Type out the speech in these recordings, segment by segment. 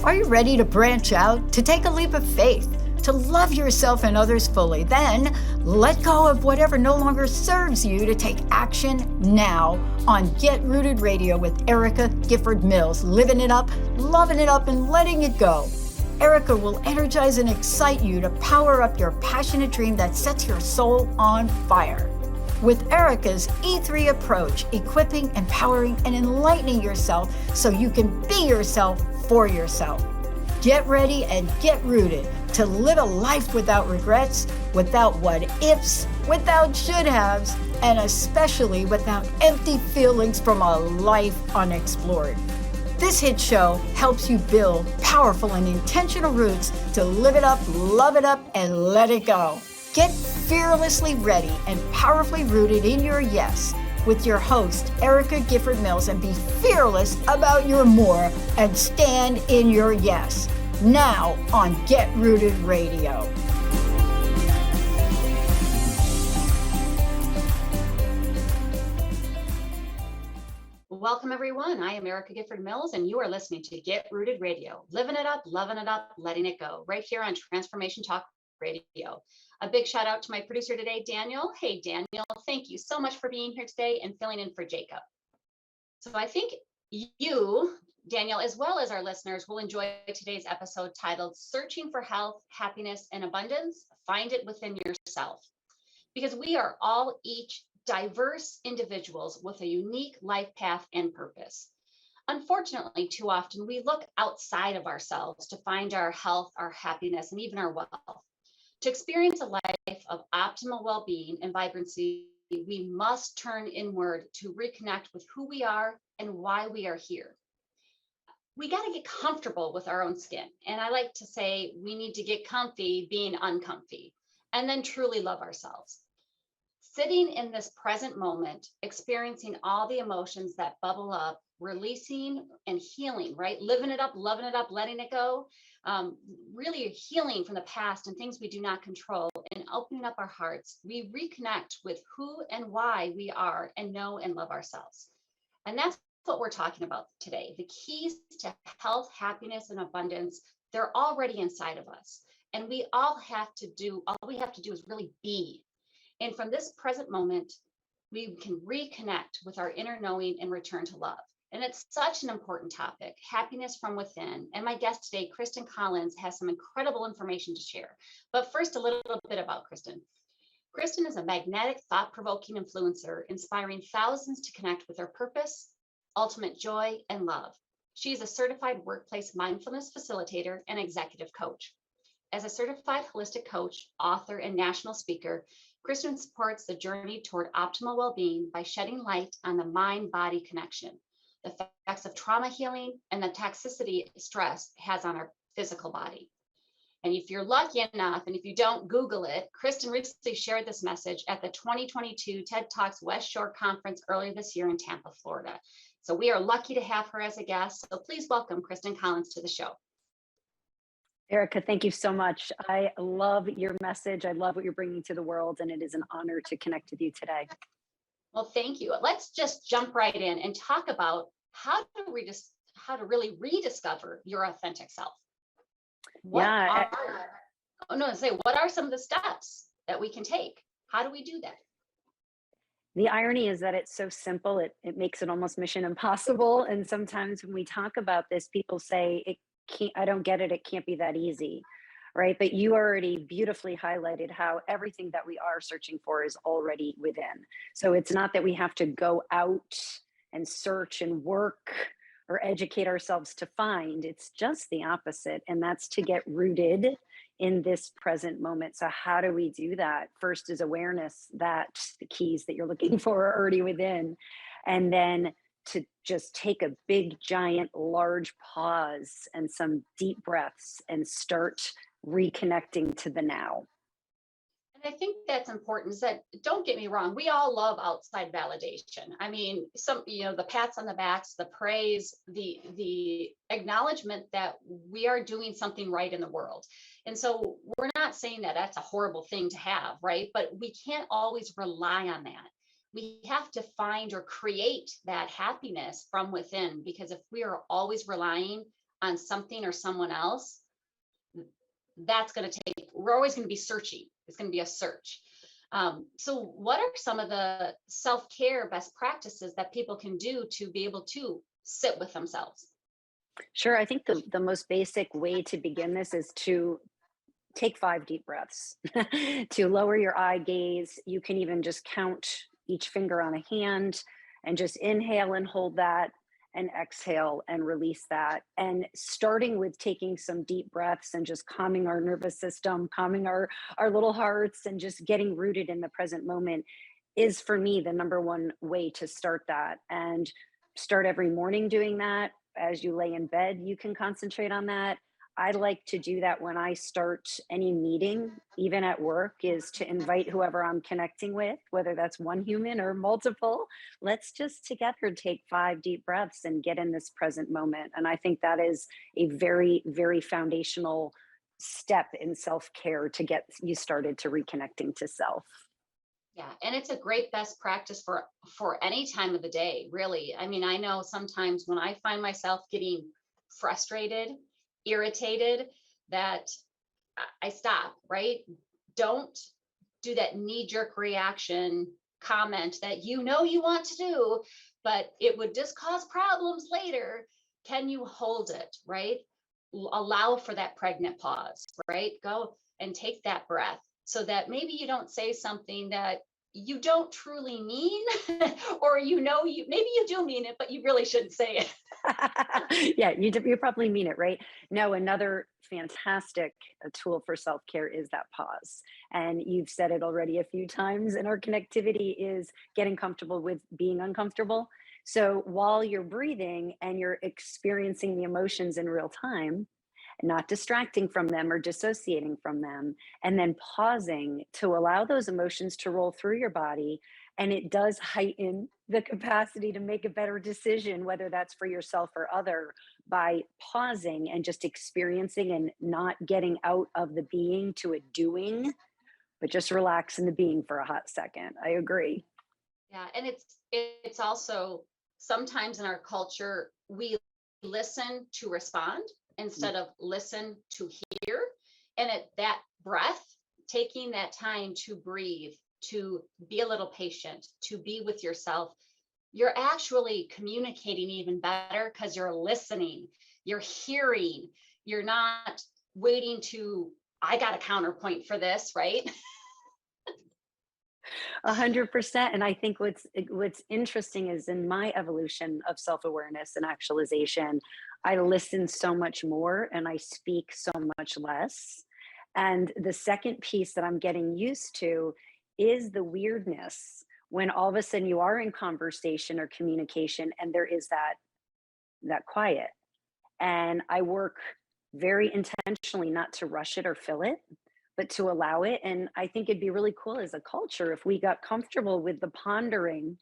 Are you ready to branch out, to take a leap of faith, to love yourself and others fully? Then let go of whatever no longer serves you to take action now on Get Rooted Radio with Erica Gifford Mills, living it up, loving it up, and letting it go. Erica will energize and excite you to power up your passionate dream that sets your soul on fire. With Erica's E3 approach, equipping, empowering, and enlightening yourself so you can be yourself for yourself. Get ready and get rooted to live a life without regrets, without what ifs, without should haves, and especially without empty feelings from a life unexplored. This hit show helps you build powerful and intentional roots to live it up, love it up, and let it go. Get fearlessly ready and powerfully rooted in your yes with your host, Erica Gifford Mills, and be fearless about your more and stand in your yes. Now on Get Rooted Radio. Welcome, everyone. I am Erica Gifford Mills, and you are listening to Get Rooted Radio, living it up, loving it up, letting it go, right here on Transformation Talk Radio. A big shout out to my producer today, Daniel. Hey, Daniel, thank you so much for being here today and filling in for Jacob. So I think you, Daniel, as well as our listeners, will enjoy today's episode titled Searching for Health, Happiness, and Abundance, Find It Within Yourself. Because we are all each diverse individuals with a unique life path and purpose. Unfortunately, too often we look outside of ourselves to find our health, our happiness, and even our wealth. To experience a life of optimal well-being and vibrancy, we must turn inward to reconnect with who we are and why we are here. We got to get comfortable with our own skin. And I like to say we need to get comfy being uncomfy and then truly love ourselves. Sitting in this present moment, experiencing all the emotions that bubble up, releasing and healing, right? Living it up, loving it up, letting it go. Really healing from the past and things we do not control, and opening up our hearts, we reconnect with who and why we are and know and love ourselves. And that's what we're talking about today. The keys to health, happiness, and abundance, they're already inside of us. And all we have to do is really be. And from this present moment, we can reconnect with our inner knowing and return to love. And it's such an important topic, happiness from within. And my guest today, Kristen Collins, has some incredible information to share. But first, a little bit about Kristen. Kristen is a magnetic, thought-provoking influencer, inspiring thousands to connect with their purpose, ultimate joy, and love. She is a certified workplace mindfulness facilitator and executive coach. As a certified holistic coach, author, and national speaker, Kristen supports the journey toward optimal well-being by shedding light on the mind-body connection, the effects of trauma healing, and the toxicity stress has on our physical body. And if you're lucky enough, and if you don't Google it, Kristen recently shared this message at the 2022 TED Talks West Shore Conference earlier this year in Tampa, Florida. So we are lucky to have her as a guest. So please welcome Kristen Collins to the show. Erica, thank you so much. I love your message. I love what you're bringing to the world, and it is an honor to connect with you today. Well, thank you. Let's just jump right in and talk about how to really rediscover your authentic self. What are some of the steps that we can take? How do we do that? The irony is that it's so simple, it makes it almost mission impossible. And sometimes when we talk about this, people say, I don't get it, it can't be that easy, right? But you already beautifully highlighted how everything that we are searching for is already within. So it's not that we have to go out and search and work or educate ourselves to find, it's just the opposite. And that's to get rooted in this present moment. So how do we do that? First is awareness that the keys that you're looking for are already within. And then to just take a big, giant, large pause and some deep breaths and start reconnecting to the now. And I think that's important, is that, don't get me wrong, we all love outside validation. I mean, the pats on the backs, the praise, the acknowledgement that we are doing something right in the world. And so we're not saying that that's a horrible thing to have, right? But we can't always rely on that. We have to find or create that happiness from within, because if we are always relying on something or someone else, we're always going to be searching. It's going to be a search. So what are some of the self-care best practices that people can do to be able to sit with themselves? Sure. I think the most basic way to begin this is to take 5 deep breaths, to lower your eye gaze. You can even just count each finger on a hand and just inhale and hold that, and exhale and release that. And starting with taking some deep breaths and just calming our nervous system, calming our little hearts, and just getting rooted in the present moment is, for me, the number one way to start that. And start every morning doing that. As you lay in bed, you can concentrate on that. I like to do that when I start any meeting, even at work, is to invite whoever I'm connecting with, whether that's one human or multiple. Let's just together take 5 deep breaths and get in this present moment. And I think that is a very, very foundational step in self care to get you started to reconnecting to self. Yeah, and it's a great best practice for any time of the day, really. I mean, I know sometimes when I find myself getting frustrated, irritated, that I stop, right? Don't do that knee-jerk reaction comment that you want to do, but it would just cause problems later. Can you hold it, right? Allow for that pregnant pause, right? Go and take that breath, so that maybe you don't say something that you don't truly mean, or maybe you do mean it, but you really shouldn't say it. Yeah, you probably mean it, right? No, another fantastic tool for self care is that pause. And you've said it already a few times in our connectivity, is getting comfortable with being uncomfortable. So while you're breathing and you're experiencing the emotions in real time, not distracting from them or dissociating from them, and then pausing to allow those emotions to roll through your body. And it does heighten the capacity to make a better decision, whether that's for yourself or other, by pausing and just experiencing and not getting out of the being to a doing, but just relax in the being for a hot second. I agree. Yeah, and it's also, sometimes in our culture we listen to respond instead of listen to hear. And that breath, taking that time to breathe, to be a little patient, to be with yourself, you're actually communicating even better, because you're listening, you're hearing, you're not waiting to, I got a counterpoint for this, right? 100%. And I think what's interesting is, in my evolution of self-awareness and actualization, I listen so much more and I speak so much less. And the second piece that I'm getting used to is the weirdness when all of a sudden you are in conversation or communication and there is that quiet. And I work very intentionally not to rush it or fill it, but to allow it. And I think it'd be really cool as a culture if we got comfortable with the pondering,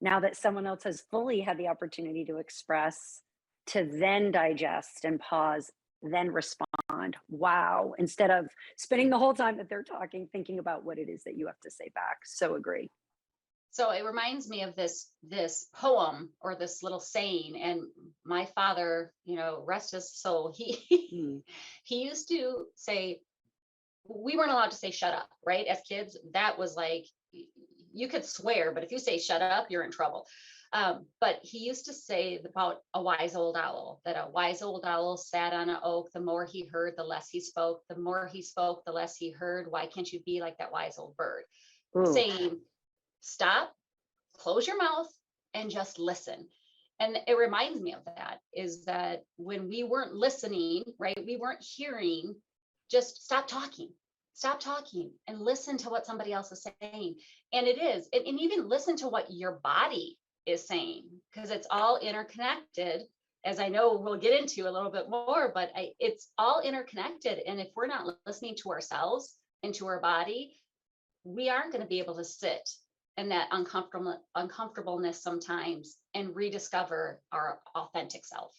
now that someone else has fully had the opportunity to express, to then digest and pause, then respond. Wow. Instead of spending the whole time that they're talking, thinking about what it is that you have to say back. So agree. So it reminds me of this poem, or this little saying. And my father, rest his soul, Mm. he used to say, we weren't allowed to say shut up, right? As kids, that was like, you could swear, but if you say shut up, you're in trouble. But he used to say about a wise old owl, that a wise old owl sat on an oak. The more he heard, the less he spoke. The more he spoke, the less he heard. Why can't you be like that wise old bird? Ooh. Saying, stop, close your mouth, and just listen. And it reminds me of that, is that when we weren't listening, right, we weren't hearing, just stop talking and listen to what somebody else is saying. And it is, and even listen to what your body is saying, because it's all interconnected, as I know we'll get into a little bit more, but it's all interconnected. And if we're not listening to ourselves and to our body, we aren't going to be able to sit in that uncomfortableness sometimes and rediscover our authentic self.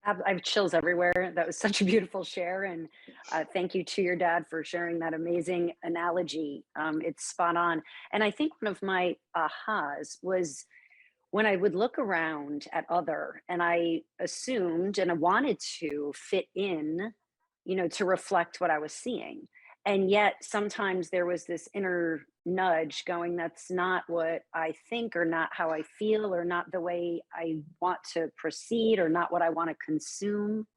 I have chills everywhere. That was such a beautiful share. And thank you to your dad for sharing that amazing analogy. It's spot on. And I think one of my ahas was when I would look around at other and I assumed and I wanted to fit in, to reflect what I was seeing. And yet sometimes there was this inner nudge going, that's not what I think, or not how I feel, or not the way I want to proceed, or not what I want to consume.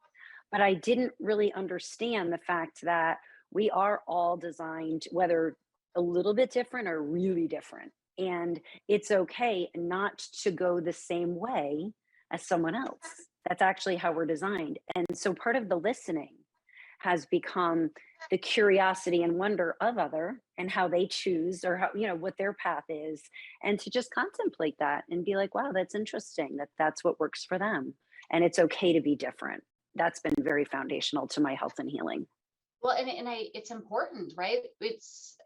But I didn't really understand the fact that we are all designed, whether a little bit different or really different. And it's okay not to go the same way as someone else. That's actually how we're designed. And so part of the listening has become the curiosity and wonder of other and how they choose, or how, what their path is, and to just contemplate that and be like, wow, that's interesting that that's what works for them. And it's okay to be different. That's been very foundational to my health and healing. Well, it's important, right? It's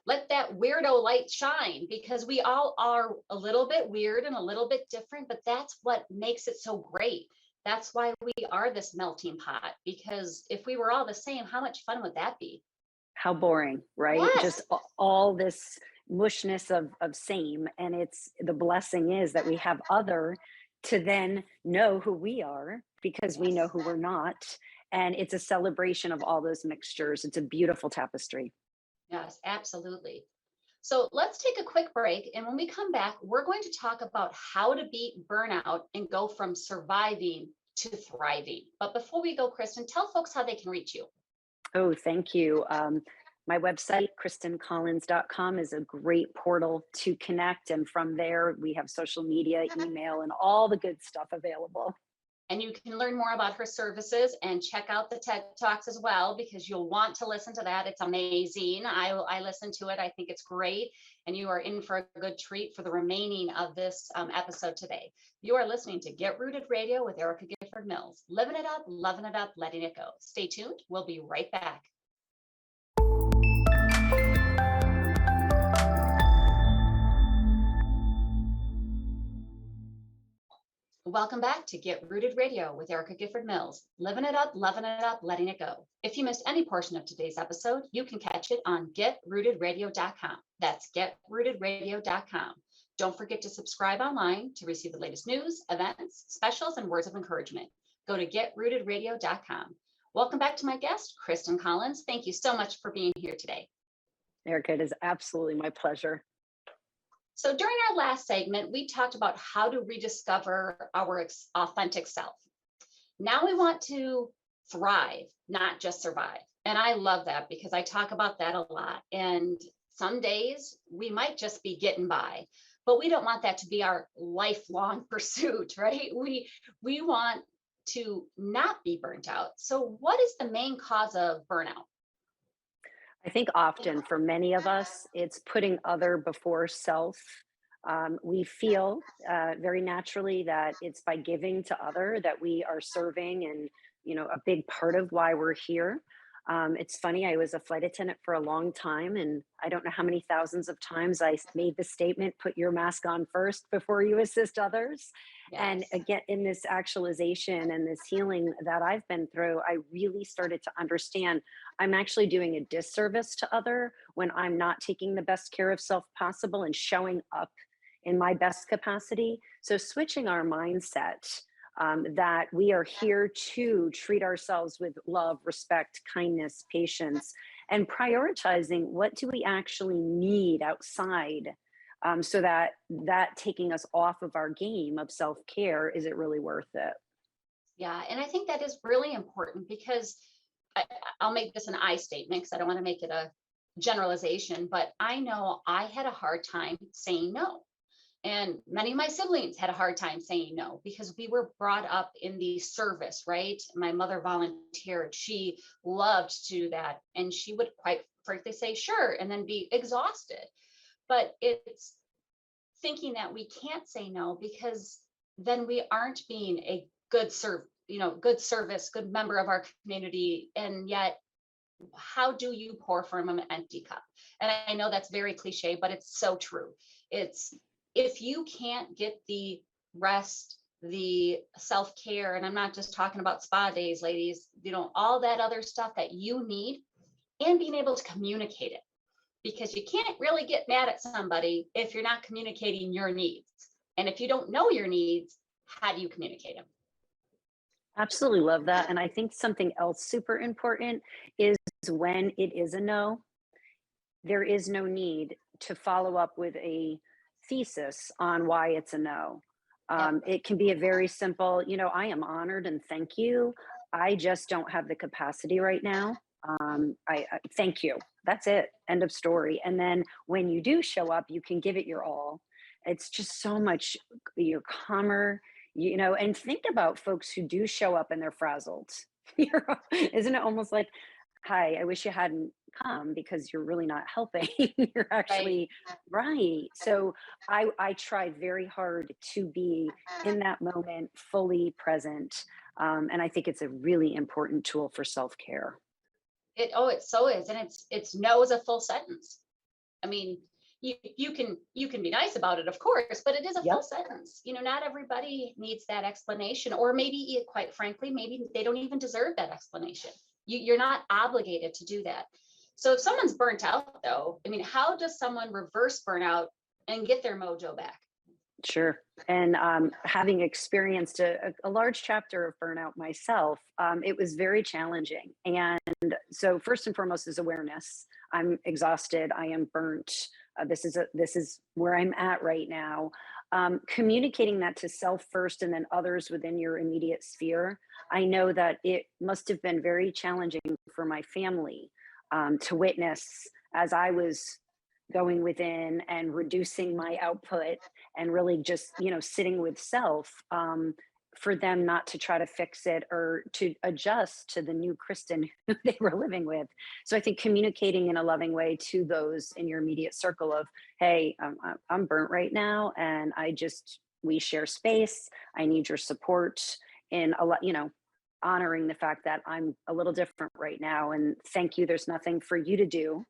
let that weirdo light shine, because we all are a little bit weird and a little bit different, but that's what makes it so great. That's why we are this melting pot, because if we were all the same, how much fun would that be? How boring, right? Yes. Just all this mushness of same. And it's the blessing is that we have other to then know who we are, because we know who we're not. And it's a celebration of all those mixtures. It's a beautiful tapestry. Yes, absolutely. So let's take a quick break. And when we come back, we're going to talk about how to beat burnout and go from surviving to thriving. But before we go, Kristen, tell folks how they can reach you. Oh, thank you. My website, KristenCollins.com, is a great portal to connect. And from there, we have social media, email, and all the good stuff available. And you can learn more about her services and check out the TED Talks as well, because you'll want to listen to that. It's amazing. I listen to it. I think it's great. And you are in for a good treat for the remaining of this episode today. You are listening to Get Rooted Radio with Erica Gifford Mills. Living it up, loving it up, letting it go. Stay tuned. We'll be right back. Welcome back to Get Rooted Radio with Erica Gifford Mills. Living it up, loving it up, letting it go. If you missed any portion of today's episode, you can catch it on getrootedradio.com. That's getrootedradio.com. Don't forget to subscribe online to receive the latest news, events, specials, and words of encouragement. Go to getrootedradio.com. Welcome back to my guest, Kristen Collins. Thank you so much for being here today. Erica, it is absolutely my pleasure. So during our last segment, we talked about how to rediscover our authentic self. Now we want to thrive, not just survive. And I love that, because I talk about that a lot. And some days we might just be getting by, but we don't want that to be our lifelong pursuit, right? We want to not be burnt out. So what is the main cause of burnout? I think often for many of us, it's putting other before self. We feel very naturally that it's by giving to other that we are serving, and a big part of why we're here. It's funny, I was a flight attendant for a long time, and I don't know how many thousands of times I made the statement, put your mask on first before you assist others. Yes. And again, in this actualization and this healing that I've been through, I really started to understand I'm actually doing a disservice to other when I'm not taking the best care of self possible and showing up in my best capacity. So switching our mindset, that we are here to treat ourselves with love, respect, kindness, patience, and prioritizing what do we actually need outside, so that taking us off of our game of self-care, is it really worth it? Yeah, and I think that is really important, because I'll make this an I statement, because I don't want to make it a generalization, but I know I had a hard time saying no. And many of my siblings had a hard time saying no, because we were brought up in the service, right? My mother volunteered. She loved to do that. And she would quite frankly say, sure, and then be exhausted. But it's thinking that we can't say no, because then we aren't being a good service, good member of our community. And yet how do you pour from an empty cup? And I know that's very cliche, but it's so true. It's, if you can't get the rest, the self-care, and I'm not just talking about spa days, ladies, all that other stuff that you need, and being able to communicate it, because you can't really get mad at somebody if you're not communicating your needs. And if you don't know your needs, how do you communicate them? Absolutely love that. And I think something else super important is when it is a no, there is no need to follow up with a thesis on why it's a no. Yep. It can be a very simple, I am honored and thank you. I just don't have the capacity right now. I thank you. That's it. End of story. And then when you do show up, you can give it your all. It's just so much, you're calmer, and think about folks who do show up and they're frazzled. Isn't it almost like, hi, I wish you hadn't come because you're really not helping. You're Right. actually right. So I try very hard to be in that moment, fully present. And I think it's a really important tool for self-care. It so is. And it's no is a full sentence. I mean, you can be nice about it, of course, but it is a Yep. full sentence. Not everybody needs that explanation, or maybe, quite frankly, maybe they don't even deserve that explanation. You're not obligated to do that. So if someone's burnt out, though, I mean, how does someone reverse burnout and get their mojo back? Sure. And having experienced a large chapter of burnout myself, it was very challenging. And so, first and foremost, is awareness. I'm exhausted. I am burnt. This is where I'm at right now. Communicating that to self first, and then others within your immediate sphere. I know that it must have been very challenging for my family to witness as I was going within and reducing my output and really just sitting with self, for them not to try to fix it or to adjust to the new Kristen who they were living with. So I think communicating in a loving way to those in your immediate circle of, hey, I'm burnt right now, and we share space, I need your support in a lot, honoring the fact that I'm a little different right now, and thank you, there's nothing for you to do.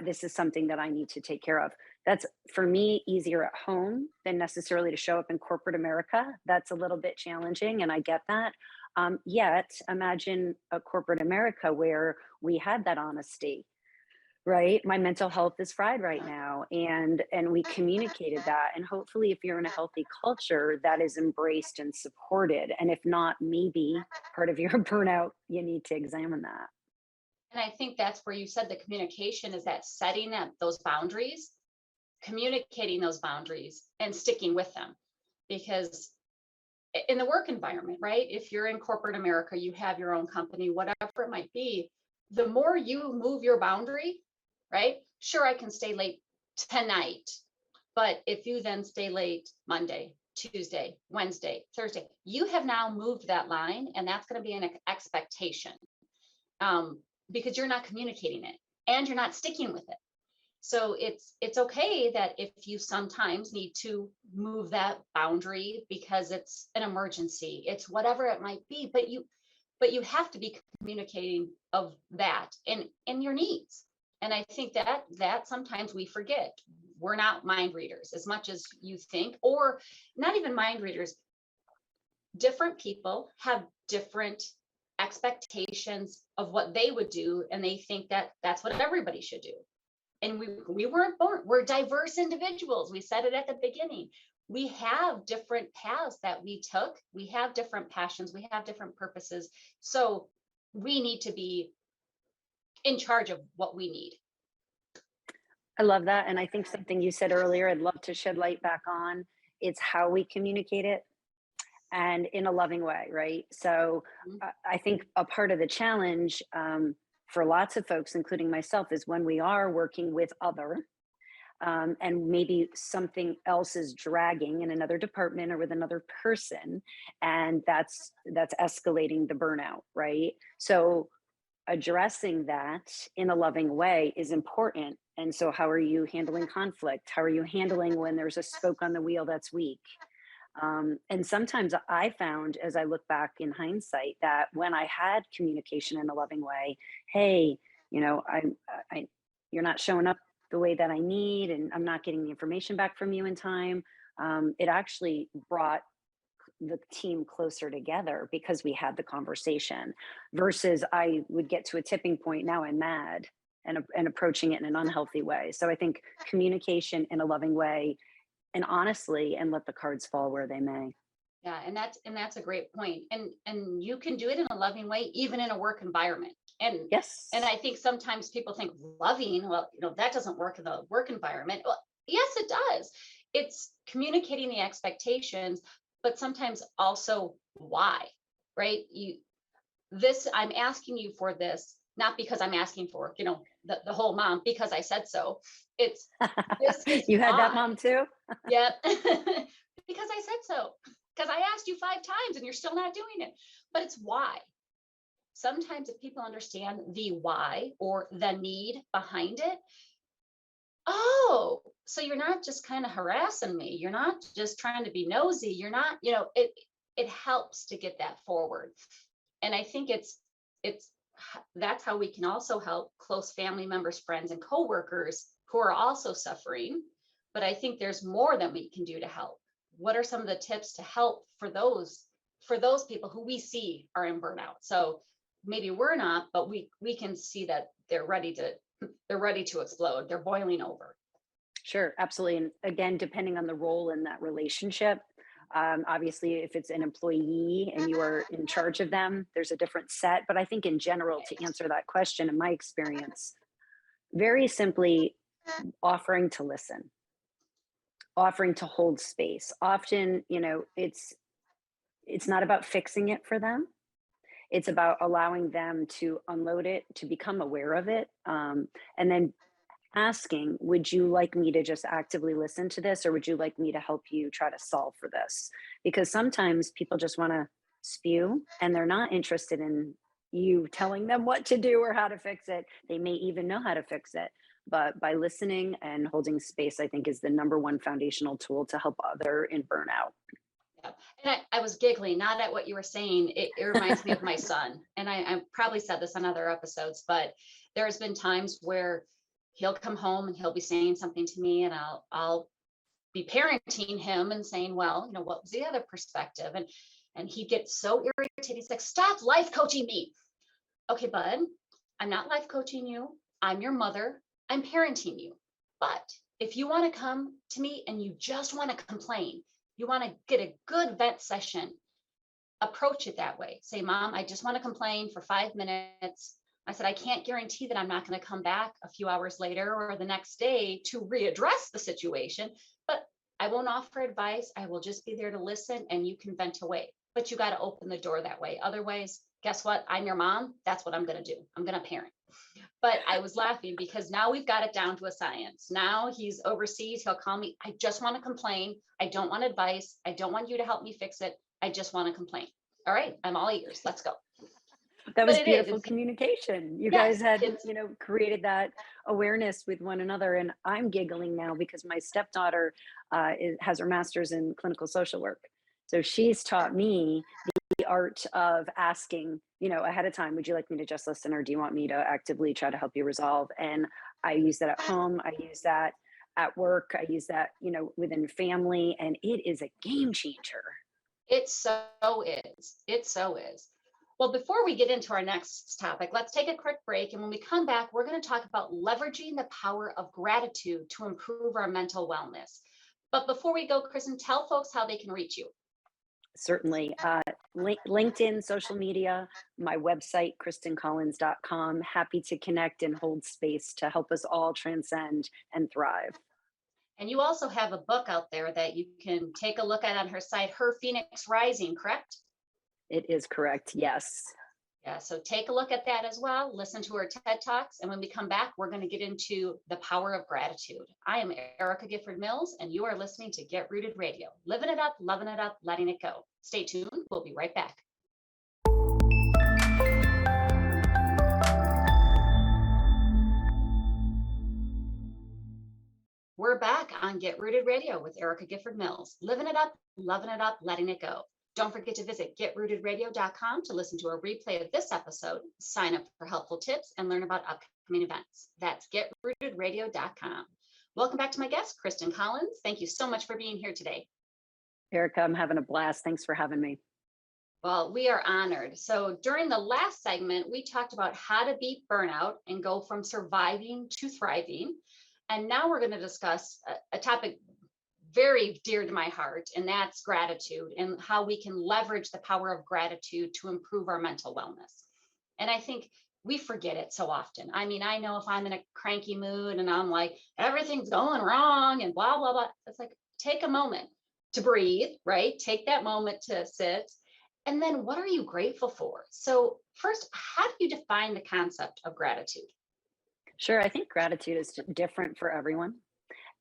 This is something that I need to take care of. That's, for me, easier at home than necessarily to show up in corporate America. That's a little bit challenging, and I get that. Yet, imagine a corporate America where we had that honesty, right? My mental health is fried right now, and we communicated that. And hopefully, if you're in a healthy culture, that is embraced and supported. And if not, maybe part of your burnout, you need to examine that. And I think that's where you said the communication is, that setting up those boundaries, communicating those boundaries, and sticking with them. Because in the work environment, right? If you're in corporate America, you have your own company, whatever it might be, the more you move your boundary, right? Sure, I can stay late tonight, but if you then stay late Monday, Tuesday, Wednesday, Thursday, you have now moved that line, and that's going to be an expectation, because you're not communicating it and you're not sticking with it. So it's okay that if you sometimes need to move that boundary because it's an emergency, it's whatever it might be, but you have to be communicating of that and your needs. And I think that sometimes we forget. We're not mind readers as much as you think, or not even mind readers. Different people have different expectations of what they would do, and they think that that's what everybody should do. And we weren't born, we're diverse individuals. We said it at the beginning. We have different paths that we took. We have different passions. We have different purposes. So we need to be in charge of what we need. I love that. And I think something you said earlier, I'd love to shed light back on. It's how we communicate it, and in a loving way, right? So I think a part of the challenge, for lots of folks, including myself, is when we are working with other, and maybe something else is dragging in another department or with another person, and that's escalating the burnout, right? So addressing that in a loving way is important. And so how are you handling conflict? How are you handling when there's a spoke on the wheel that's weak? And sometimes I found, as I look back in hindsight, that when I had communication in a loving way, hey, I you're not showing up the way that I need, and I'm not getting the information back from you in time. It actually brought the team closer together because we had the conversation versus I would get to a tipping point. Now I'm mad and approaching it in an unhealthy way. So I think communication in a loving way and honestly, and let the cards fall where they may. Yeah, and that's a great point. And you can do it in a loving way, even in a work environment. And Yes. I think sometimes people think loving, well, that doesn't work in the work environment. Well, yes, it does. It's communicating the expectations, but sometimes also why, right? I'm asking you for this, not because I'm asking for, the whole mom, because I said so. It's this is You had that why. mom too? Yep. Because I said so. Because I asked you 5 times and you're still not doing it. But it's why. Sometimes if people understand the why or the need behind it, oh, so you're not just kind of harassing me. You're not just trying to be nosy. You're not, it helps to get that forward. And I think it's that's how we can also help close family members, friends, and coworkers who are also suffering. But I think there's more that we can do to help. What are some of the tips to help for those people who we see are in burnout? So maybe we're not, but we can see that they're ready to explode. They're boiling over. Sure, absolutely. And again, depending on the role in that relationship, obviously, if it's an employee and you are in charge of them, there's a different set. But I think in general, to answer that question, in my experience, very simply offering to listen, offering to hold space. Often, it's not about fixing it for them. It's about allowing them to unload it, to become aware of it, and then asking, would you like me to just actively listen to this, or would you like me to help you try to solve for this? Because sometimes people just want to spew and they're not interested in you telling them what to do or how to fix it. They may even know how to fix it. But by listening and holding space, I think is the number one foundational tool to help other in burnout. Yeah. And I was giggling, not at what you were saying. It reminds me of my son. And I probably said this on other episodes, but there's been times where he'll come home and he'll be saying something to me, and I'll be parenting him and saying, well, what was the other perspective? And he gets so irritated. He's like, stop life coaching me. Okay, bud, I'm not life coaching you. I'm your mother. I'm parenting you. But if you want to come to me and you just want to complain, you want to get a good vent session, approach it that way. Say, Mom, I just want to complain for 5 minutes. I said, I can't guarantee that I'm not going to come back a few hours later or the next day to readdress the situation, but I won't offer advice. I will just be there to listen, and you can vent away. But you got to open the door that way. Otherwise, guess what? I'm your mom. That's what I'm going to do. I'm going to parent. But I was laughing because now we've got it down to a science. Now he's overseas. He'll call me. I just want to complain. I don't want advice. I don't want you to help me fix it. I just want to complain. All right. I'm all ears. Let's go. That was But it is. beautiful communication. You Yes, guys had, kids. created that awareness with one another. And I'm giggling now because my stepdaughter has her master's in clinical social work. So she's taught me the art of asking, ahead of time, would you like me to just listen, or do you want me to actively try to help you resolve? And I use that at home. I use that at work. I use that, within family, and it is a game changer. It so is. It so is. Well, before we get into our next topic, let's take a quick break. And when we come back, we're going to talk about leveraging the power of gratitude to improve our mental wellness. But before we go, Kristen, tell folks how they can reach you. Certainly. LinkedIn, social media, my website, KristenCollins.com. Happy to connect and hold space to help us all transcend and thrive. And you also have a book out there that you can take a look at on her site, Her Phoenix Rising, correct? It is correct. Yes. Yeah, so take a look at that as well. Listen to her TED Talks. And when we come back, we're going to get into the power of gratitude. I am Erica Gifford Mills, and you are listening to Get Rooted Radio. Living it up, loving it up, letting it go. Stay tuned. We'll be right back. We're back on Get Rooted Radio with Erica Gifford Mills. Living it up, loving it up, letting it go. Don't forget to visit getrootedradio.com to listen to a replay of this episode, sign up for helpful tips, and learn about upcoming events. That's getrootedradio.com. Welcome back to my guest, Kristen Collins. Thank you so much for being here today. Erica, I'm having a blast. Thanks for having me. Well, we are honored. So during the last segment, we talked about how to beat burnout and go from surviving to thriving. And now we're going to discuss a topic very dear to my heart, and that's gratitude and how we can leverage the power of gratitude to improve our mental wellness. And I think we forget it so often. I mean, I know if I'm in a cranky mood and I'm like, everything's going wrong and blah, blah, blah, it's like, take a moment to breathe, right? Take that moment to sit. And then what are you grateful for? So first, how do you define the concept of gratitude? Sure. I think gratitude is different for everyone.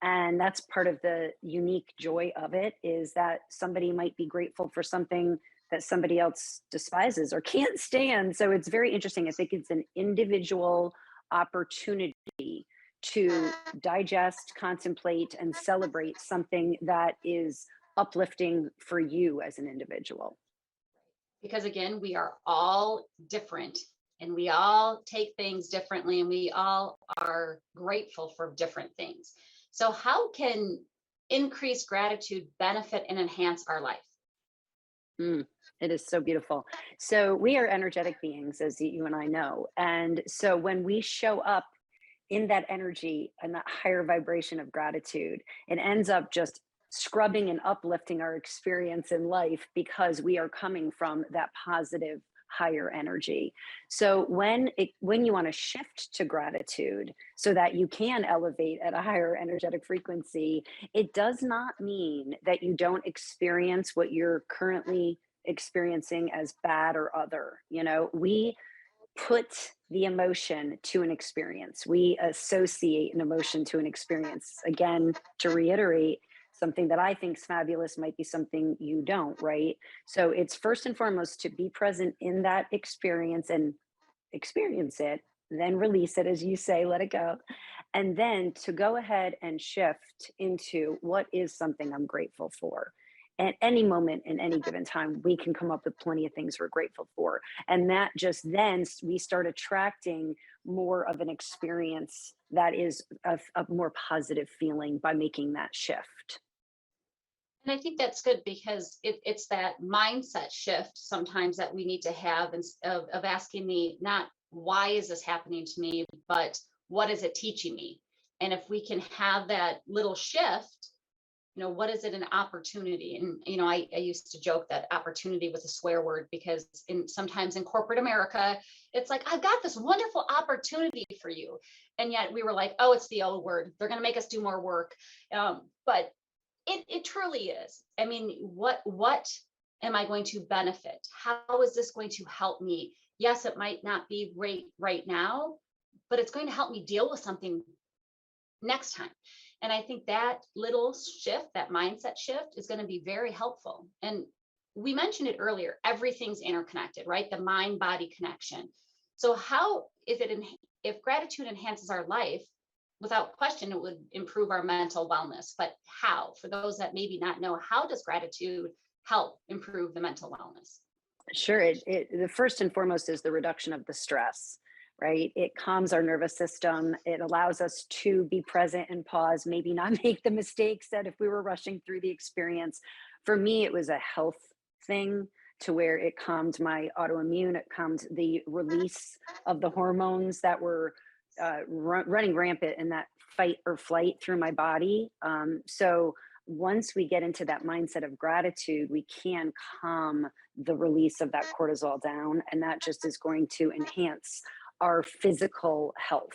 And that's part of the unique joy of it, is that somebody might be grateful for something that somebody else despises or can't stand. So it's very interesting. I think it's an individual opportunity to digest, contemplate, and celebrate something that is uplifting for you as an individual. Because again, we are all different and we all take things differently and we all are grateful for different things. So how can increased gratitude benefit and enhance our life? It is so beautiful. So we are energetic beings, as you and I know. And so when we show up in that energy and that higher vibration of gratitude, it ends up just scrubbing and uplifting our experience in life, because we are coming from that positive higher energy. So when you want to shift to gratitude so that you can elevate at a higher energetic frequency, it does not mean that you don't experience what you're currently experiencing as bad or other. We put the emotion to an experience. We associate an emotion to an experience. Again, to reiterate, something that I think is fabulous might be something you don't, right? So it's first and foremost to be present in that experience and experience it, then release it, as you say, let it go. And then to go ahead and shift into what is something I'm grateful for. At any moment in any given time, we can come up with plenty of things we're grateful for. And that just then we start attracting more of an experience that is a more positive feeling by making that shift. And I think that's good because it's that mindset shift sometimes that we need to have of asking me, not why is this happening to me, but what is it teaching me? And if we can have that little shift, what is it an opportunity? And, I used to joke that opportunity was a swear word because sometimes in corporate America, it's like, I've got this wonderful opportunity for you. And yet we were like, oh, it's the old word. They're going to make us do more work. But it truly is. I mean, what am I going to benefit? How is this going to help me? Yes, it might not be right now, but it's going to help me deal with something next time. And I think that little shift, that mindset shift, is going to be very helpful. And we mentioned it earlier, everything's interconnected, right? The mind-body connection. So how, if gratitude enhances our life, without question, it would improve our mental wellness. But how? For those that maybe not know, how does gratitude help improve the mental wellness? Sure. The first and foremost is the reduction of the stress, right? It calms our nervous system. It allows us to be present and pause, maybe not make the mistakes that if we were rushing through the experience. For me, it was a health thing, to where it calmed my autoimmune. It calmed the release of the hormones that were running rampant in that fight or flight through my body. So once we get into that mindset of gratitude, we can calm the release of that cortisol down, and that just is going to enhance our physical health.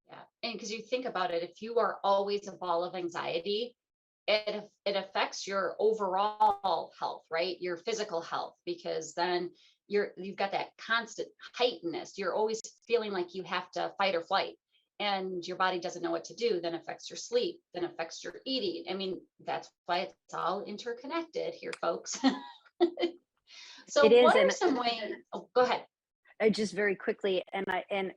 Yeah. And because you think about it, if you are always a ball of anxiety, it affects your overall health, right? Your physical health, because then you've got that constant heightenedness. You're always feeling like you have to fight or flight, and your body doesn't know what to do. Then affects your sleep, then affects your eating. I mean, that's why it's all interconnected here, folks. So It is, what are and some ways? Oh, go ahead. just very quickly, and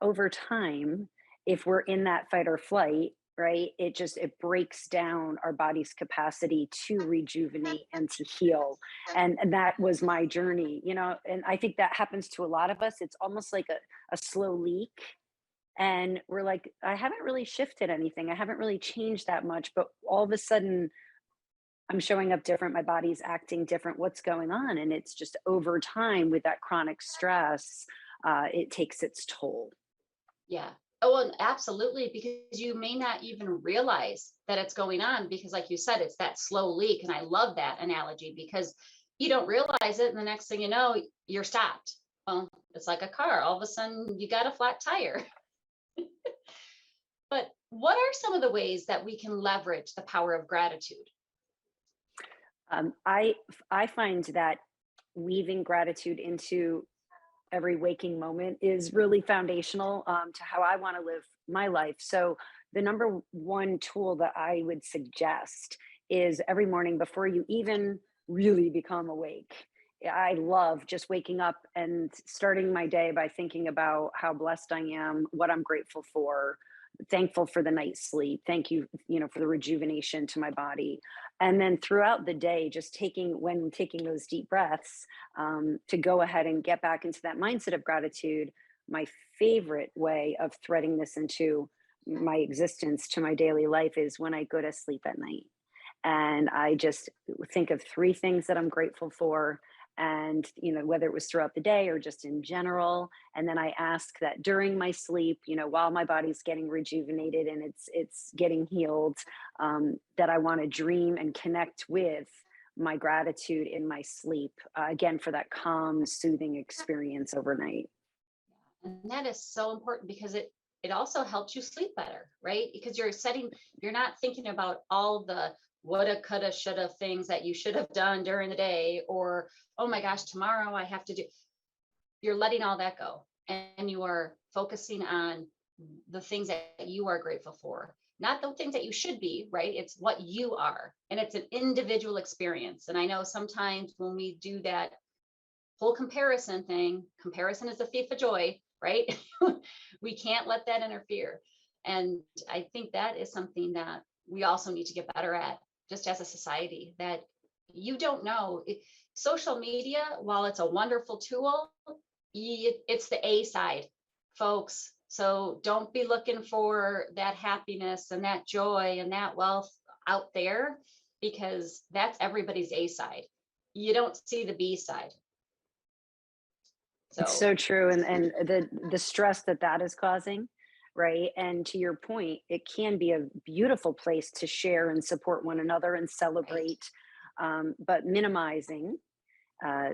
over time, if we're in that fight or flight, right? It breaks down our body's capacity to rejuvenate and to heal. And that was my journey, and I think that happens to a lot of us. It's almost like a slow leak. And we're like, I haven't really shifted anything. I haven't really changed that much, but all of a sudden I'm showing up different. My body's acting different. What's going on? And it's just over time with that chronic stress, it takes its toll. Yeah. Oh, and absolutely, because you may not even realize that it's going on because, like you said, it's that slow leak. And I love that analogy because you don't realize it. And the next thing you know, you're stopped. Well, it's like a car. All of a sudden, you got a flat tire. But what are some of the ways that we can leverage the power of gratitude? I find that weaving gratitude into every waking moment is really foundational to how I want to live my life. So, the number one tool that I would suggest is every morning before you even really become awake. I love just waking up and starting my day by thinking about how blessed I am, what I'm grateful for, thankful for the night's sleep. Thank you, for the rejuvenation to my body. And then throughout the day, just when taking those deep breaths, to go ahead and get back into that mindset of gratitude. My favorite way of threading this into my existence to my daily life is when I go to sleep at night. And I just think of three things that I'm grateful for. And, whether it was throughout the day or just in general. And then I ask that during my sleep, while my body's getting rejuvenated and it's getting healed, that I want to dream and connect with my gratitude in my sleep, again, for that calm, soothing experience overnight. And that is so important because it also helps you sleep better, right? Because you're not thinking about all the woulda, coulda, shoulda things that you should have done during the day, or oh my gosh, tomorrow I have to do. You're letting all that go, and you are focusing on the things that you are grateful for, not the things that you should be, right? It's what you are, and it's an individual experience. And I know sometimes when we do that whole comparison thing, comparison is the thief of joy, right? We can't let that interfere. And I think that is something that we also need to get better at, just as a society, that you don't know. Social media, while it's a wonderful tool, it's the A side, folks. So don't be looking for that happiness and that joy and that wealth out there, because that's everybody's A side. You don't see the B side. It's So so true, and the stress that is causing, right? And to your point, it can be a beautiful place to share and support one another and right. celebrate, but minimizing a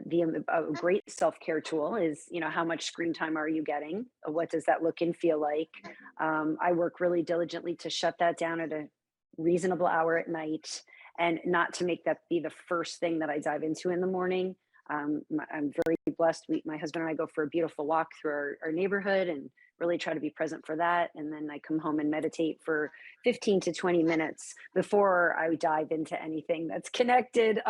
great self-care tool is, how much screen time are you getting? What does that look and feel like? I work really diligently to shut that down at a reasonable hour at night and not to make that be the first thing that I dive into in the morning. I'm very blessed. My husband and I go for a beautiful walk through our neighborhood and really try to be present for that. And then I come home and meditate for 15 to 20 minutes before I dive into anything that's connected,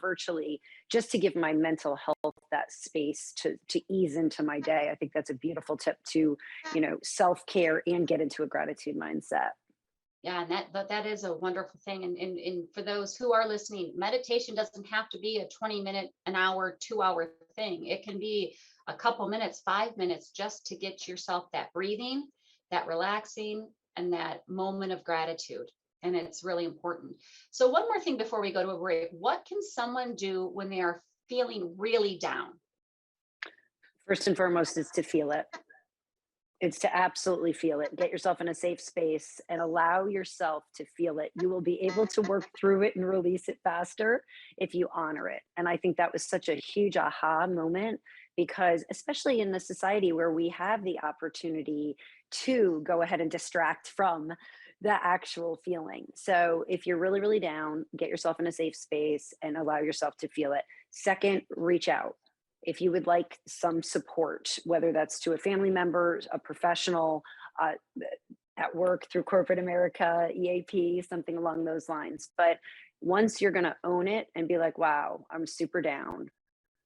virtually, just to give my mental health that space to ease into my day. I think that's a beautiful tip to, self-care and get into a gratitude mindset. Yeah, and that is a wonderful thing. And for those who are listening, meditation doesn't have to be a 20-minute, an hour, 2 hour thing. It can be a couple minutes, 5 minutes, just to get yourself that breathing, that relaxing, and that moment of gratitude. And it's really important. So one more thing before we go to a break, what can someone do when they are feeling really down? First and foremost is to feel it. It's to absolutely feel it. Get yourself in a safe space and allow yourself to feel it. You will be able to work through it and release it faster if you honor it. And I think that was such a huge aha moment because, especially in the society where we have the opportunity to go ahead and distract from the actual feeling. So, if you're really, really down, get yourself in a safe space and allow yourself to feel it. Second, reach out if you would like some support, whether that's to a family member, a professional, uh, at work through corporate America, EAP, something along those lines. But once you're going to own it and be like, wow, I'm super down,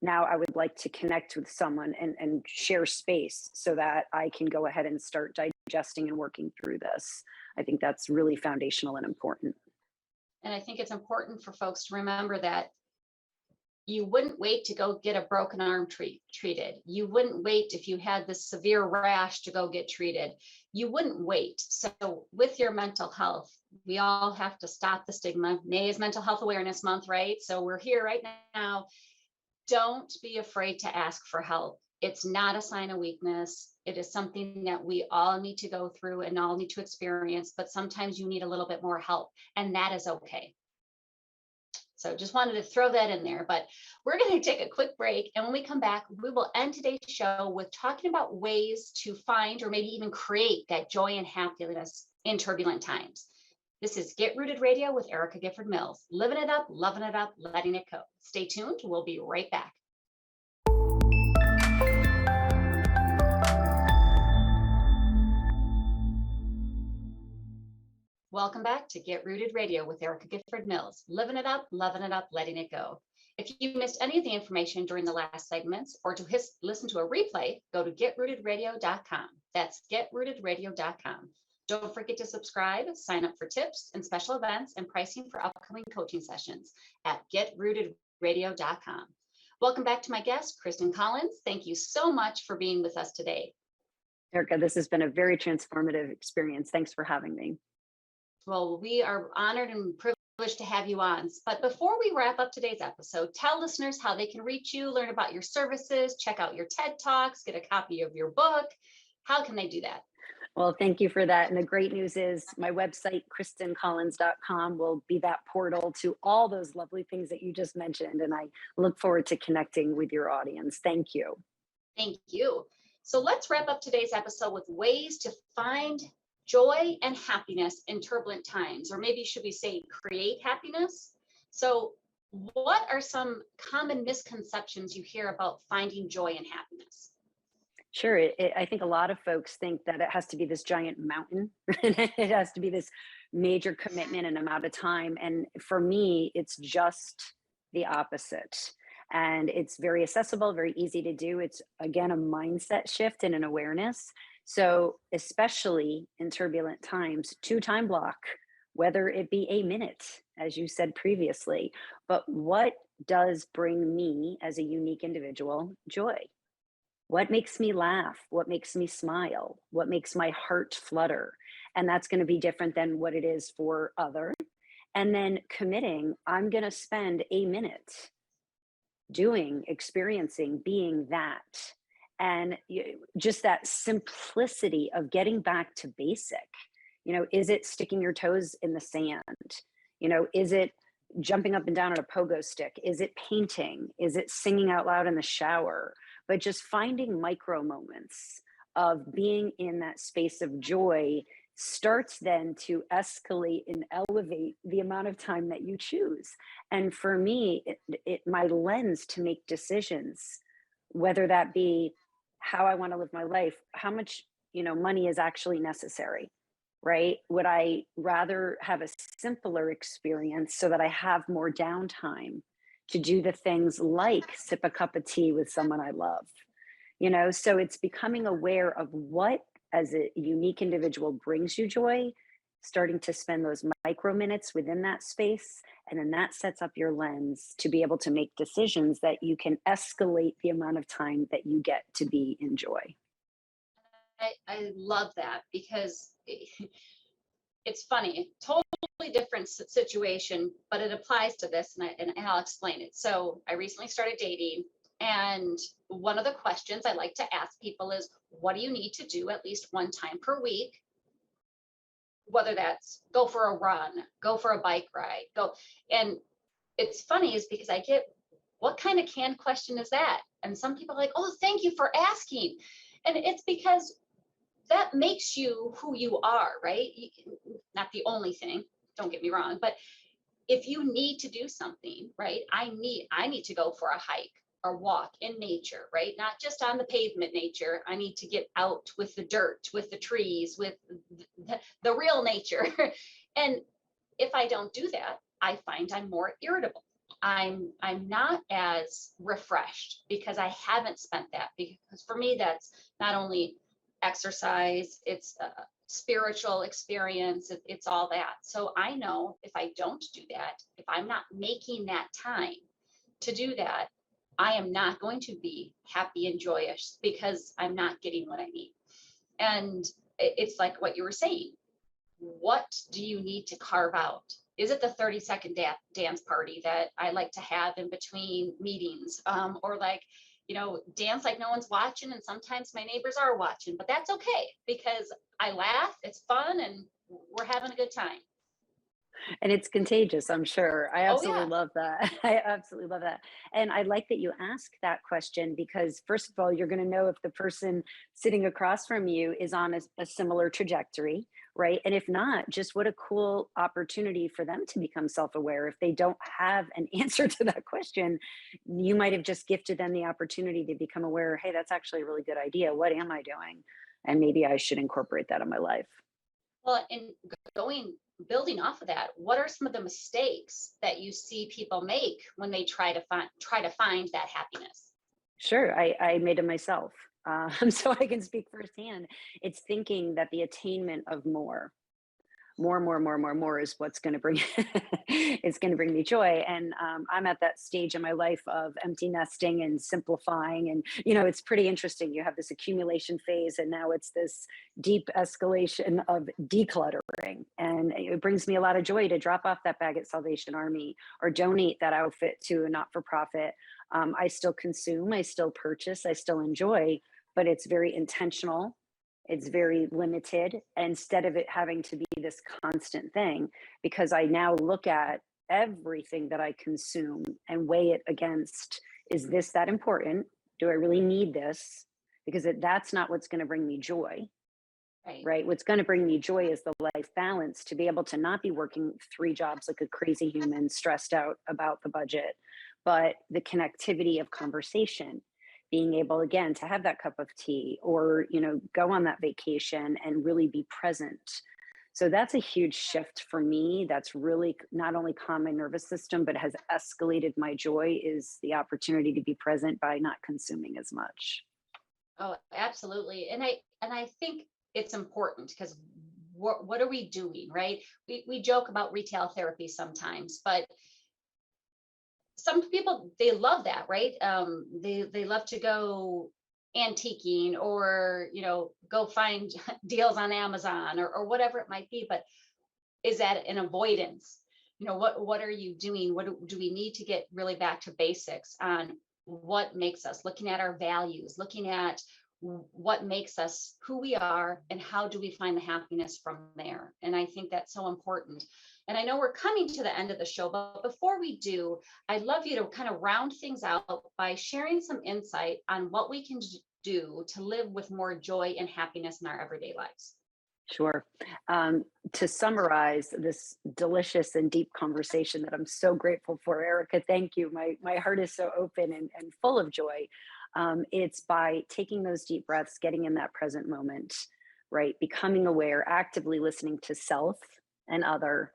now I would like to connect with someone and share space so that I can go ahead and start digesting and working through this. I think that's really foundational and important. And I think it's important for folks to remember that you wouldn't wait to go get a broken arm treated. You wouldn't wait if you had this severe rash to go get treated. You wouldn't wait. So with your mental health, we all have to stop the stigma. May is Mental Health Awareness Month, right? So we're here right now. Don't be afraid to ask for help. It's not a sign of weakness. It is something that we all need to go through and all need to experience, but sometimes you need a little bit more help, and that is okay. So just wanted to throw that in there, but we're going to take a quick break. And when we come back, we will end today's show with talking about ways to find or maybe even create that joy and happiness in turbulent times. This is Get Rooted Radio with Erica Gifford Mills. Living it up, loving it up, letting it go. Stay tuned. We'll be right back. Welcome back to Get Rooted Radio with Erica Gifford Mills. Living it up, loving it up, letting it go. If you missed any of the information during the last segments or to listen to a replay, go to getrootedradio.com. That's getrootedradio.com. Don't forget to subscribe, sign up for tips and special events and pricing for upcoming coaching sessions at getrootedradio.com. Welcome back to my guest, Kristen Collins. Thank you so much for being with us today. Erica, this has been a very transformative experience. Thanks for having me. Well, we are honored and privileged to have you on. But before we wrap up today's episode, tell listeners how they can reach you, learn about your services, check out your TED Talks, get a copy of your book. How can they do that? Well, thank you for that. And the great news is my website, KristinCollins.com, will be that portal to all those lovely things that you just mentioned. And I look forward to connecting with your audience. Thank you. Thank you. So let's wrap up today's episode with ways to find joy and happiness in turbulent times, or maybe should we say create happiness? So what are some common misconceptions you hear about finding joy and happiness? Sure. I think a lot of folks think that it has to be this giant mountain. It has to be this major commitment and amount of time. And for me, it's just the opposite. And it's very accessible, very easy to do. It's, again, a mindset shift and an awareness. So especially in turbulent times, to time block, whether it be a minute, as you said previously, but what does bring me as a unique individual joy? What makes me laugh? What makes me smile? What makes my heart flutter? And that's going to be different than what it is for other. And then committing, I'm going to spend a minute doing, experiencing, being that. And just that simplicity of getting back to basic. Is it sticking your toes in the sand? Is it jumping up and down on a pogo stick? Is it painting? Is it singing out loud in the shower? But just finding micro moments of being in that space of joy starts then to escalate and elevate the amount of time that you choose. And for me, my lens to make decisions, whether that be how I want to live my life, how much, money is actually necessary, right? Would I rather have a simpler experience so that I have more downtime to do the things like sip a cup of tea with someone I love? So it's becoming aware of what, as a unique individual, brings you joy, starting to spend those micro minutes within that space. And then that sets up your lens to be able to make decisions that you can escalate the amount of time that you get to be in joy. I love that, because it's funny, totally different situation, but it applies to this, and I'll explain it. So I recently started dating, and one of the questions I like to ask people is, what do you need to do at least one time per week? Whether that's go for a run, go for a bike ride, go. And it's funny is because I get, what kind of canned question is that? And some people are like, oh, thank you for asking. And it's because that makes you who you are, right? Not the only thing, don't get me wrong, but if you need to do something, right? I need to go for a hike or walk in nature, right? Not just on the pavement nature. I need to get out with the dirt, with the trees, with the real nature. And if I don't do that, I find I'm more irritable. I'm not as refreshed because I haven't spent that. Because for me, that's not only exercise, it's a spiritual experience, it's all that. So I know if I don't do that, if I'm not making that time to do that, I am not going to be happy and joyous because I'm not getting what I need. And it's like what you were saying. What do you need to carve out? Is it the 30-second dance party that I like to have in between meetings? Or like, dance like no one's watching, and sometimes my neighbors are watching, but that's okay because I laugh, it's fun, and we're having a good time. And it's contagious, I'm sure. I Oh absolutely yeah. love that. I absolutely love that. And I like that you ask that question because, first of all, you're going to know if the person sitting across from you is on a similar trajectory, right? And if not, just what a cool opportunity for them to become self aware. If they don't have an answer to that question, you might have just gifted them the opportunity to become aware, hey, that's actually a really good idea. What am I doing? And maybe I should incorporate that in my life. Well, and building off of that, what are some of the mistakes that you see people make when they try to find that happiness? Sure, I made it myself. So I can speak firsthand. It's thinking that the attainment of more is what's going to bring it's going to bring me joy. And I'm at that stage in my life of empty nesting and simplifying. And it's pretty interesting. You have this accumulation phase, and now it's this deep escalation of decluttering. And it brings me a lot of joy to drop off that bag at Salvation Army or donate that outfit to a not-for-profit. I still consume, I still purchase, I still enjoy, but it's very intentional. It's very limited instead of it having to be this constant thing, because I now look at everything that I consume and weigh it against, is this that important? Do I really need this? Because that's not what's going to bring me joy, Right. right? What's going to bring me joy is the life balance, to be able to not be working 3 jobs like a crazy human, stressed out about the budget, but the connectivity of conversation, being able again to have that cup of tea or go on that vacation and really be present. So that's a huge shift for me. That's really not only calmed my nervous system, but has escalated my joy, is the opportunity to be present by not consuming as much. Oh, absolutely. And I think it's important because what are we doing, right? We joke about retail therapy sometimes, but some people, they love that, right? They love to go antiquing or go find deals on Amazon or whatever it might be. But is that an avoidance? What are you doing? What do we need to get really back to basics on what makes us, looking at our values, looking at what makes us who we are, and how do we find the happiness from there? And I think that's so important. And I know we're coming to the end of the show, but before we do, I'd love you to kind of round things out by sharing some insight on what we can do to live with more joy and happiness in our everyday lives. Sure. To summarize this delicious and deep conversation that I'm so grateful for, Erica, thank you. My heart is so open and full of joy. It's by taking those deep breaths, getting in that present moment, right? Becoming aware, actively listening to self and other.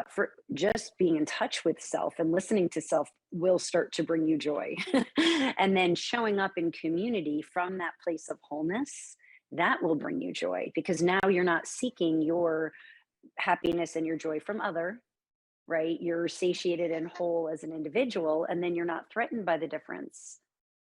For just being in touch with self and listening to self will start to bring you joy. And then showing up in community from that place of wholeness, that will bring you joy, because now you're not seeking your happiness and your joy from other, right? You're satiated and whole as an individual, and then you're not threatened by the difference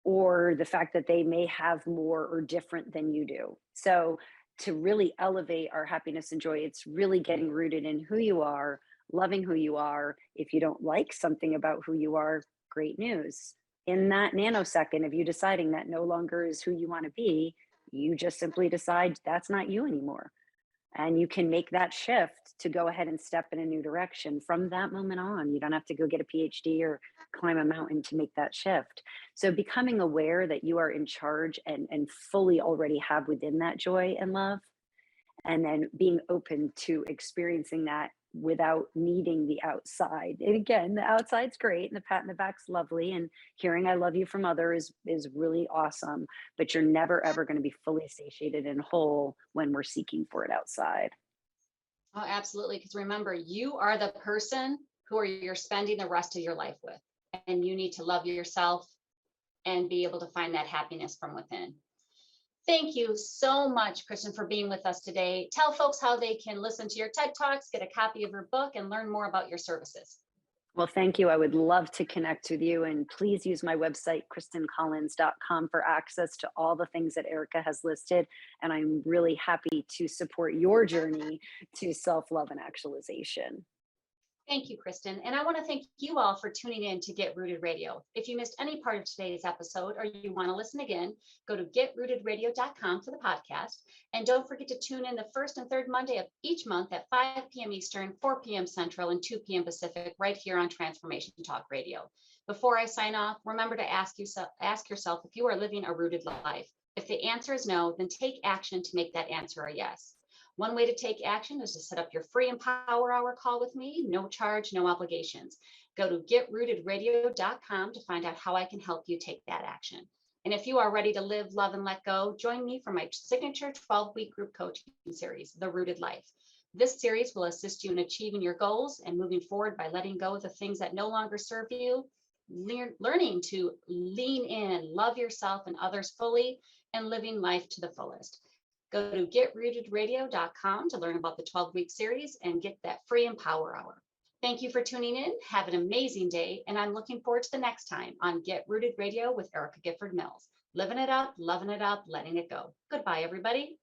or the fact that they may have more or different than you do. So to really elevate our happiness and joy, it's really getting rooted in who you are, loving who you are. If you don't like something about who you are, great news. In that nanosecond of you deciding that no longer is who you want to be, you just simply decide that's not you anymore. And you can make that shift to go ahead and step in a new direction from that moment on. You don't have to go get a PhD or climb a mountain to make that shift. So becoming aware that you are in charge and fully already have within that joy and love, and then being open to experiencing that without needing the outside. And again, the outside's great and the pat in the back's lovely, and hearing I love you from others is really awesome, but you're never ever going to be fully satiated and whole when we're seeking for it outside. Oh, absolutely. Because remember, you are the person who are you're spending the rest of your life with. And you need to love yourself and be able to find that happiness from within. Thank you so much, Kristen, for being with us today. Tell folks how they can listen to your TED Talks, get a copy of your book, and learn more about your services. Well, thank you. I would love to connect with you, and please use my website, KristinCollins.com, for access to all the things that Erica has listed. And I'm really happy to support your journey to self-love and actualization. Thank you, Kristen. And I want to thank you all for tuning in to Get Rooted Radio. If you missed any part of today's episode or you want to listen again, go to getrootedradio.com for the podcast. And don't forget to tune in the first and third Monday of each month at 5 p.m. Eastern, 4 p.m. Central, and 2 p.m. Pacific, right here on Transformation Talk Radio. Before I sign off, remember to ask yourself if you are living a rooted life. If the answer is no, then take action to make that answer a yes. One way to take action is to set up your free Empower Hour call with me, no charge, no obligations. Go to getrootedradio.com to find out how I can help you take that action. And if you are ready to live, love, and let go, join me for my signature 12-week group coaching series, The Rooted Life. This series will assist you in achieving your goals and moving forward by letting go of the things that no longer serve you, learning to lean in, love yourself and others fully, and living life to the fullest. Go to getrootedradio.com to learn about the 12-week series and get that free Empower Hour. Thank you for tuning in. Have an amazing day. And I'm looking forward to the next time on Get Rooted Radio with Erica Gifford Mills. Living it up, loving it up, letting it go. Goodbye, everybody.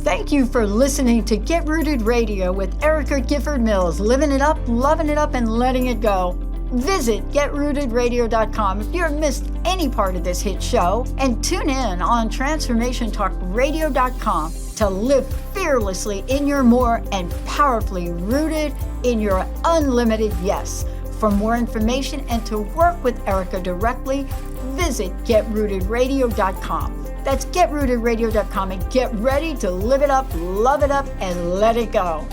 Thank you for listening to Get Rooted Radio with Erica Gifford Mills. Living it up, loving it up, and letting it go. Visit getrootedradio.com if you've missed any part of this hit show, and tune in on transformationtalkradio.com to live fearlessly in your more and powerfully rooted in your unlimited yes. For more information and to work with Erica directly, visit getrootedradio.com. That's getrootedradio.com, and get ready to live it up, love it up, and let it go.